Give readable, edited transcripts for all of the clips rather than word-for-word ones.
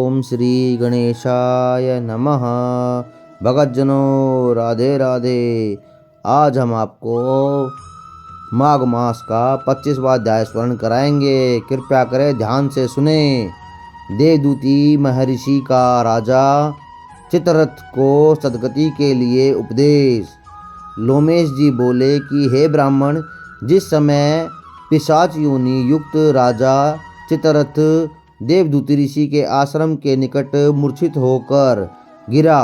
ओम श्री गणेशाय नमः। भगतजनों राधे राधे। आज हम आपको माघ मास का 25वां अध्याय स्मरण कराएंगे। कृपया करें, ध्यान से सुने। देवदूती महर्षि का राजा चित्ररथ को सद्गति के लिए उपदेश। लोमेश जी बोले कि हे ब्राह्मण, जिस समय पिशाच योनि युक्त राजा चित्ररथ देवदूती ऋषि के आश्रम के निकट मूर्छित होकर गिरा,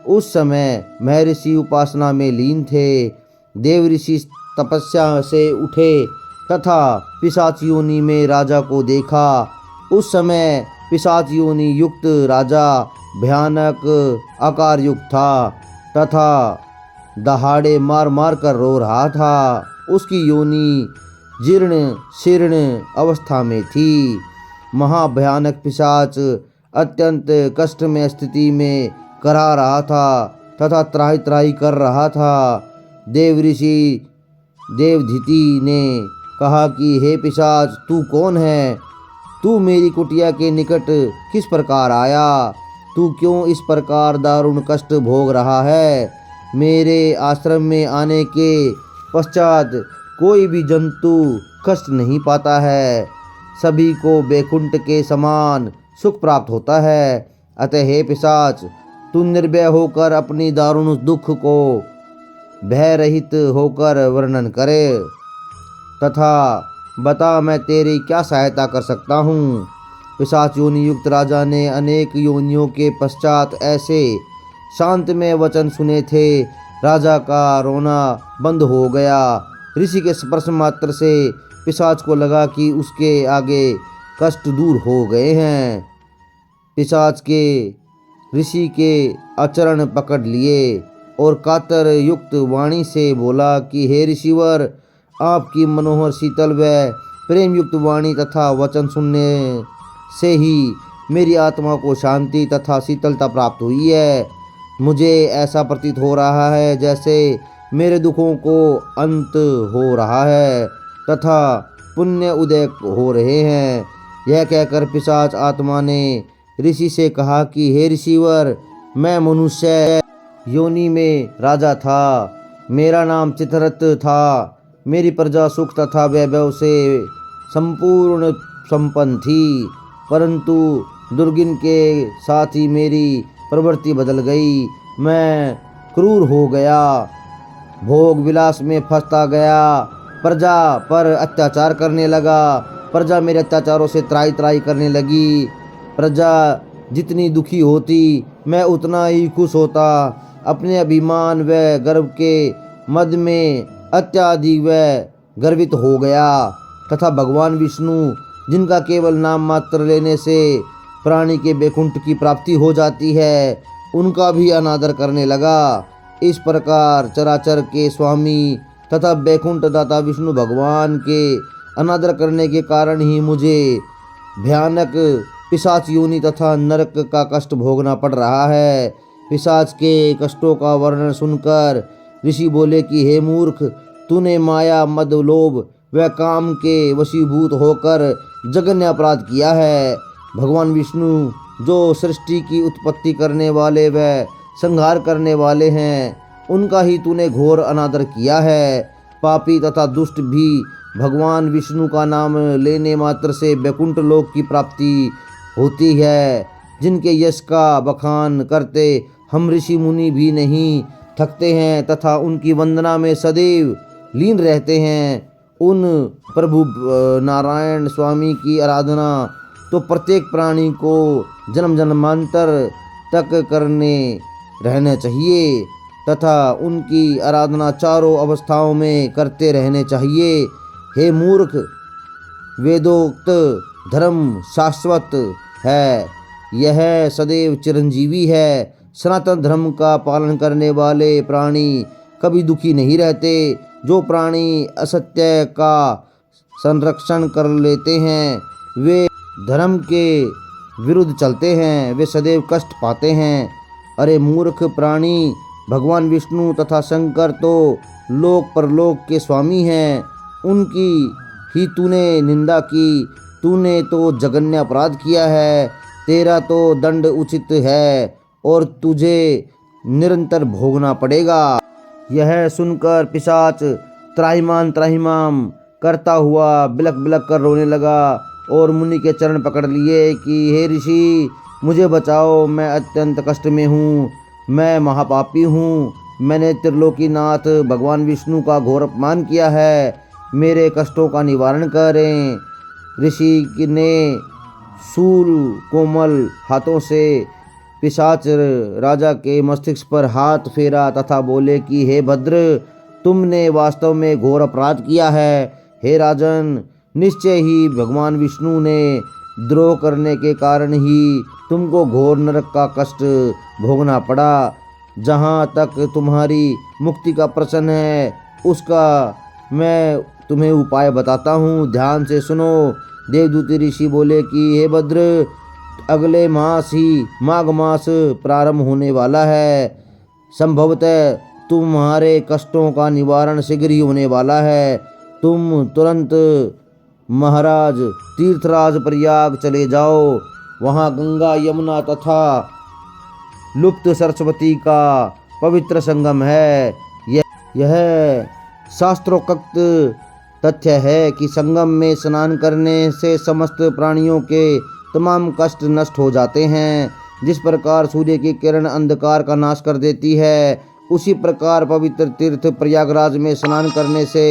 उस समय महर्षि उपासना में लीन थे। देव ऋषि तपस्या से उठे तथा पिशाच योनि में राजा को देखा। उस समय पिशाच योनि युक्त राजा भयानक आकार युक्त था तथा दहाड़े मार मार कर रो रहा था। उसकी योनि जीर्ण शीर्ण अवस्था में थी। महाभयानक पिशाच अत्यंत कष्टमय स्थिति में करा रहा था तथा त्राहि त्राहि कर रहा था। देव ऋषि देवधिति ने कहा कि हे पिशाच, तू कौन है? तू मेरी कुटिया के निकट किस प्रकार आया? तू क्यों इस प्रकार दारुण कष्ट भोग रहा है? मेरे आश्रम में आने के पश्चात कोई भी जंतु कष्ट नहीं पाता है। सभी को बैकुंठ के समान सुख प्राप्त होता है। अतः हे पिशाच, तू निर्भय होकर अपनी दारुण दुख को भय रहित होकर वर्णन करे तथा बता, मैं तेरी क्या सहायता कर सकता हूँ। पिशाच योनि युक्त राजा ने अनेक योनियों के पश्चात ऐसे शांतमय वचन सुने थे। राजा का रोना बंद हो गया। ऋषि के स्पर्श मात्र से पिशाच को लगा कि उसके आगे कष्ट दूर हो गए हैं। पिशाच के ऋषि के आचरण पकड़ लिए और कातर युक्त वाणी से बोला कि हे ऋषिवर, आपकी मनोहर शीतल व प्रेम युक्त वाणी तथा वचन सुनने से ही मेरी आत्मा को शांति तथा शीतलता प्राप्त हुई है। मुझे ऐसा प्रतीत हो रहा है जैसे मेरे दुखों को अंत हो रहा है तथा पुण्य उदय हो रहे हैं। यह कहकर पिशाच आत्मा ने ऋषि से कहा कि हे ऋषिवर, मैं मनुष्य योनि में राजा था। मेरा नाम चित्ररथ था। मेरी प्रजा सुख तथा वैभव से संपूर्ण संपन्न थी, परंतु दुर्गिन के साथ ही मेरी प्रवृत्ति बदल गई। मैं क्रूर हो गया, भोग विलास में फंसता गया, प्रजा पर अत्याचार करने लगा। प्रजा मेरे अत्याचारों से त्राहि त्राहि करने लगी। प्रजा जितनी दुखी होती, मैं उतना ही खुश होता। अपने अभिमान व गर्व के मद में अत्याधिक व गर्वित हो गया तथा भगवान विष्णु, जिनका केवल नाम मात्र लेने से प्राणी के बैकुंठ की प्राप्ति हो जाती है, उनका भी अनादर करने लगा। इस प्रकार चराचर के स्वामी तथा बैकुंठ दाता विष्णु भगवान के अनादर करने के कारण ही मुझे भयानक पिशाच योनि तथा नरक का कष्ट भोगना पड़ रहा है। पिशाच के कष्टों का वर्णन सुनकर ऋषि बोले कि हे मूर्ख, तूने माया मद लोभ व काम के वशीभूत होकर जघन्य अपराध किया है। भगवान विष्णु जो सृष्टि की उत्पत्ति करने वाले व संहार करने वाले हैं, उनका ही तूने घोर अनादर किया है। पापी तथा दुष्ट भी भगवान विष्णु का नाम लेने मात्र से बैकुंठ लोक की प्राप्ति होती है। जिनके यश का बखान करते हम ऋषि मुनि भी नहीं थकते हैं तथा उनकी वंदना में सदैव लीन रहते हैं। उन प्रभु नारायण स्वामी की आराधना तो प्रत्येक प्राणी को जन्म जन्मांतर तक करने रहना चाहिए तथा उनकी आराधना चारों अवस्थाओं में करते रहने चाहिए। हे मूर्ख, वेदोक्त धर्म शाश्वत है, यह सदैव चिरंजीवी है। सनातन धर्म का पालन करने वाले प्राणी कभी दुखी नहीं रहते। जो प्राणी असत्य का संरक्षण कर लेते हैं, वे धर्म के विरुद्ध चलते हैं, वे सदैव कष्ट पाते हैं। अरे मूर्ख प्राणी, भगवान विष्णु तथा शंकर तो लोक परलोक के स्वामी हैं, उनकी ही तूने निंदा की। तूने तो जघन्य अपराध किया है। तेरा तो दंड उचित है और तुझे निरंतर भोगना पड़ेगा। यह सुनकर पिशाच त्राहिमाम त्राहिमाम करता हुआ बिलक बिलक कर रोने लगा और मुनि के चरण पकड़ लिए कि हे ऋषि, मुझे बचाओ, मैं अत्यंत कष्ट में हूँ, मैं महापापी हूँ, मैंने त्रिलोकीनाथ भगवान विष्णु का घोर अपमान किया है, मेरे कष्टों का निवारण करें। ऋषि ने शूल कोमल हाथों से पिशाच राजा के मस्तिष्क पर हाथ फेरा तथा बोले कि हे भद्र, तुमने वास्तव में घोर अपराध किया है। हे राजन, निश्चय ही भगवान विष्णु ने द्रोह करने के कारण ही तुमको घोर नरक का कष्ट भोगना पड़ा। जहाँ तक तुम्हारी मुक्ति का प्रश्न है, उसका मैं तुम्हें उपाय बताता हूँ, ध्यान से सुनो। देवदूती ऋषि बोले कि हे भद्र, अगले मास ही माघ मास प्रारंभ होने वाला है, संभवतः तुम्हारे कष्टों का निवारण शीघ्र ही होने वाला है। तुम तुरंत महाराज तीर्थराज प्रयाग चले जाओ, वहाँ गंगा यमुना तथा लुप्त सरस्वती का पवित्र संगम है। यह शास्त्रोक्त तथ्य है कि संगम में स्नान करने से समस्त प्राणियों के तमाम कष्ट नष्ट हो जाते हैं। जिस प्रकार सूर्य की किरण अंधकार का नाश कर देती है, उसी प्रकार पवित्र तीर्थ प्रयागराज में स्नान करने से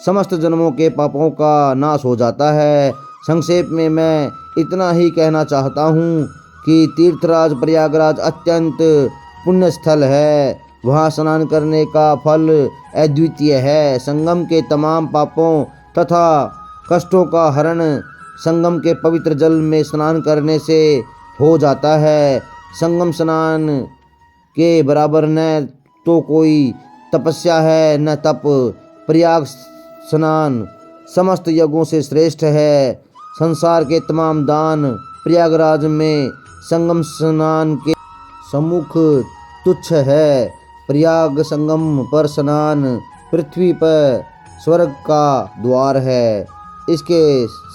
समस्त जन्मों के पापों का नाश हो जाता है। संक्षेप में मैं इतना ही कहना चाहता हूँ कि तीर्थराज प्रयागराज अत्यंत पुण्य स्थल है, वहाँ स्नान करने का फल अद्वितीय है। संगम के तमाम पापों तथा कष्टों का हरण संगम के पवित्र जल में स्नान करने से हो जाता है। संगम स्नान के बराबर न तो कोई तपस्या है न तप। प्रयाग स्नान समस्त यज्ञों से श्रेष्ठ है। संसार के तमाम दान प्रयागराज में संगम स्नान के सम्मुख तुच्छ है। प्रयाग संगम पर स्नान पृथ्वी पर स्वर्ग का द्वार है। इसके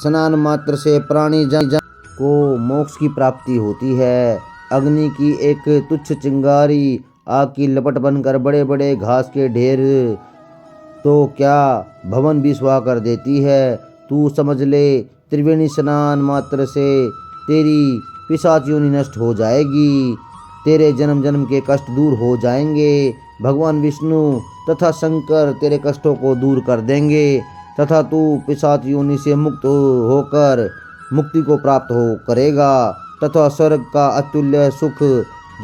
स्नान मात्र से प्राणी जन को मोक्ष की प्राप्ति होती है। अग्नि की एक तुच्छ चिंगारी आग की लपट बनकर बड़े बड़े घास के ढेर तो क्या भवन भी सुहा कर देती है। तू समझ ले, त्रिवेणी स्नान मात्र से तेरी पिशाच योनि नष्ट हो जाएगी, तेरे जन्म जन्म के कष्ट दूर हो जाएंगे। भगवान विष्णु तथा शंकर तेरे कष्टों को दूर कर देंगे तथा तू पिशाच योनि से मुक्त होकर मुक्ति को प्राप्त हो करेगा तथा स्वर्ग का अतुल्य सुख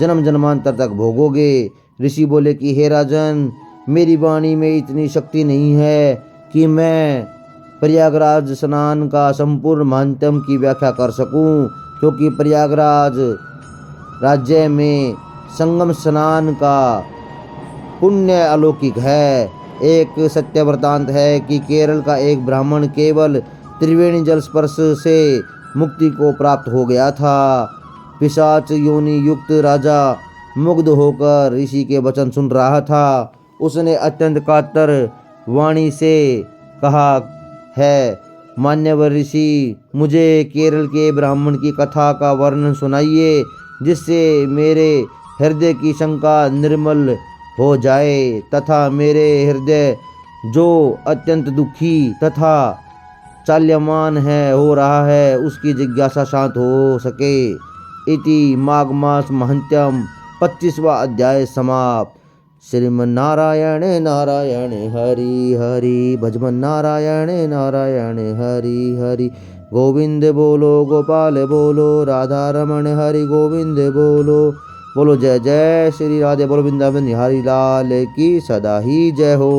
जन्म जन्मांतर तक भोगोगे। ऋषि बोले कि हे राजन, मेरी वाणी में इतनी शक्ति नहीं है कि मैं प्रयागराज स्नान का संपूर्ण महात्म्य की व्याख्या कर सकूं, क्योंकि प्रयागराज राज्य में संगम स्नान का पुण्य अलौकिक है। एक सत्य वृतांत है कि केरल का एक ब्राह्मण केवल त्रिवेणी जल स्पर्श से मुक्ति को प्राप्त हो गया था। पिशाच योनि युक्त राजा मुग्ध होकर ऋषि के वचन सुन रहा था। उसने अत्यंत कातर वाणी से कहा है, मान्यवर ऋषि, मुझे केरल के ब्राह्मण की कथा का वर्णन सुनाइए, जिससे मेरे हृदय की शंका निर्मल हो जाए तथा मेरे हृदय जो अत्यंत दुखी तथा चाल्यमान हो रहा है, उसकी जिज्ञासा शांत हो सके। इति माघ मास महंत्यम 25वां अध्याय समाप्त। श्रीमन्नारायण नारायण हरि हरि, भजमन नारायण नारायण हरि हरि। गोविंद बोलो, गोपाल बोलो, राधा रमण हरि गोविंद बोलो। बोलो जय जय श्री राधे, बोलो वृंदावन हरि लाल की सदा ही जय हो।